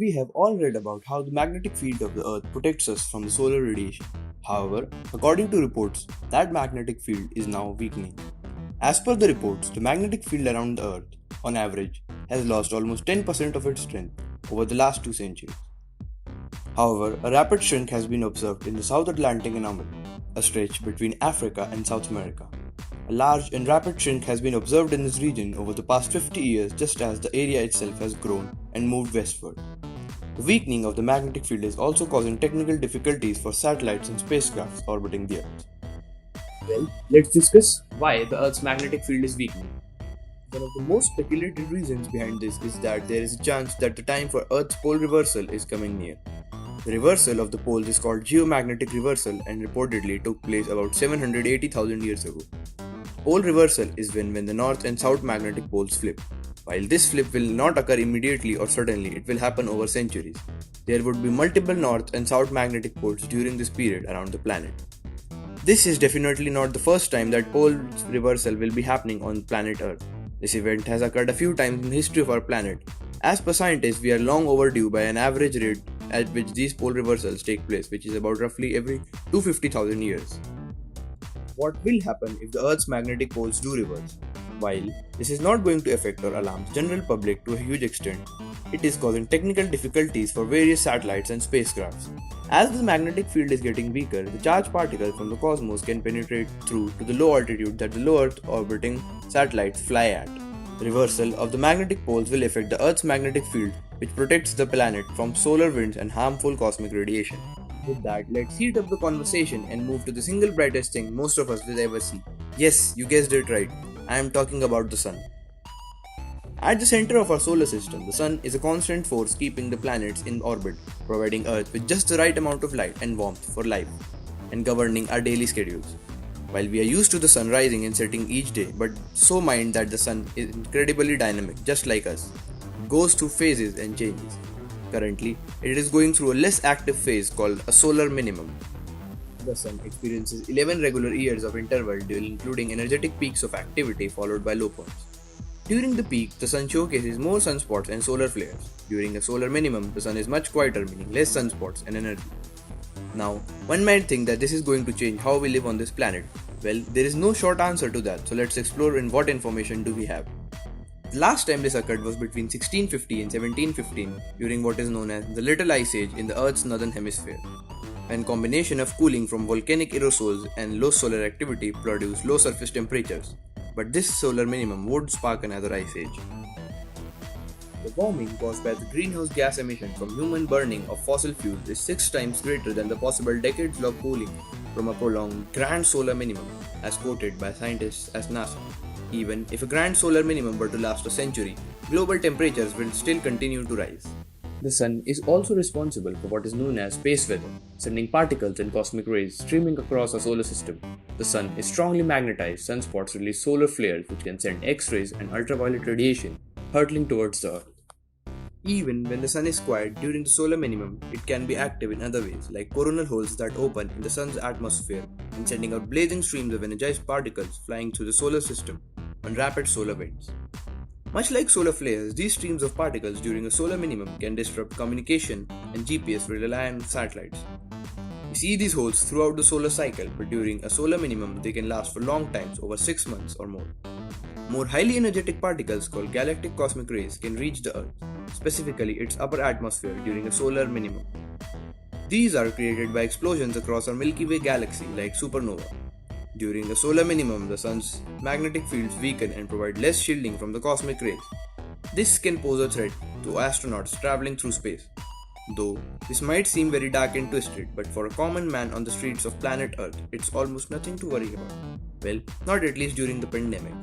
We have all read about how the magnetic field of the Earth protects us from the solar radiation. However, according to reports, that magnetic field is now weakening. As per the reports, the magnetic field around the Earth, on average, has lost almost 10% of its strength over the last 2 centuries. However, a rapid shrink has been observed in the South Atlantic anomaly, a stretch between Africa and South America. A large and rapid shrink has been observed in this region over the past 50 years just as the area itself has grown and moved westward. The weakening of the magnetic field is also causing technical difficulties for satellites and spacecrafts orbiting the Earth. Well, let's discuss why the Earth's magnetic field is weakening. One of the most speculated reasons behind this is that there is a chance that the time for Earth's pole reversal is coming near. The reversal of the poles is called geomagnetic reversal and reportedly took place about 780,000 years ago. Pole reversal is when the north and south magnetic poles flip. While this flip will not occur immediately or suddenly, it will happen over centuries. There would be multiple north and south magnetic poles during this period around the planet. This is definitely not the first time that pole reversal will be happening on planet Earth. This event has occurred a few times in the history of our planet. As per scientists, we are long overdue by an average rate at which these pole reversals take place, which is about roughly every 250,000 years. What will happen if the Earth's magnetic poles do reverse? While this is not going to affect or alarm the general public to a huge extent, it is causing technical difficulties for various satellites and spacecrafts. As the magnetic field is getting weaker, the charged particles from the cosmos can penetrate through to the low altitude that the low Earth orbiting satellites fly at. The reversal of the magnetic poles will affect the Earth's magnetic field, which protects the planet from solar winds and harmful cosmic radiation. With that, let's heat up the conversation and move to the single brightest thing most of us will ever see. Yes, you guessed it right. I am talking about the Sun. At the center of our solar system, the Sun is a constant force keeping the planets in orbit, providing Earth with just the right amount of light and warmth for life, and governing our daily schedules. While we are used to the sun rising and setting each day, but so mind that the Sun is incredibly dynamic, just like us. It goes through phases and changes. Currently, it is going through a less active phase called a solar minimum. The Sun experiences 11 regular years of interval including energetic peaks of activity followed by low points. During the peak, the Sun showcases more sunspots and solar flares. During a solar minimum, the Sun is much quieter, meaning less sunspots and energy. Now, one might think that this is going to change how we live on this planet. Well, there is no short answer to that, so let's explore in what information do we have. The last time this occurred was between 1650 and 1715 during what is known as the Little Ice Age in the Earth's northern hemisphere, when combination of cooling from volcanic aerosols and low solar activity produced low surface temperatures. But this solar minimum would spark another ice age. The warming caused by the greenhouse gas emission from human burning of fossil fuels is 6 times greater than the possible decades-long cooling from a prolonged grand solar minimum, as quoted by scientists at NASA. Even if a grand solar minimum were to last a century, global temperatures will still continue to rise. The Sun is also responsible for what is known as space weather, sending particles and cosmic rays streaming across our solar system. The Sun is strongly magnetized. Sunspots release solar flares which can send X-rays and ultraviolet radiation hurtling towards the Earth. Even when the Sun is quiet during the solar minimum, it can be active in other ways, like coronal holes that open in the Sun's atmosphere and sending out blazing streams of energized particles flying through the solar system on rapid solar winds. Much like solar flares, these streams of particles during a solar minimum can disrupt communication and GPS rely on satellites. We see these holes throughout the solar cycle, but during a solar minimum, they can last for long times, over 6 months or more. More highly energetic particles called galactic cosmic rays can reach the Earth, specifically its upper atmosphere during a solar minimum. These are created by explosions across our Milky Way galaxy like supernova. During a solar minimum, the Sun's magnetic fields weaken and provide less shielding from the cosmic rays. This can pose a threat to astronauts traveling through space. Though this might seem very dark and twisted, but for a common man on the streets of planet Earth, it's almost nothing to worry about. Well, not at least during the pandemic.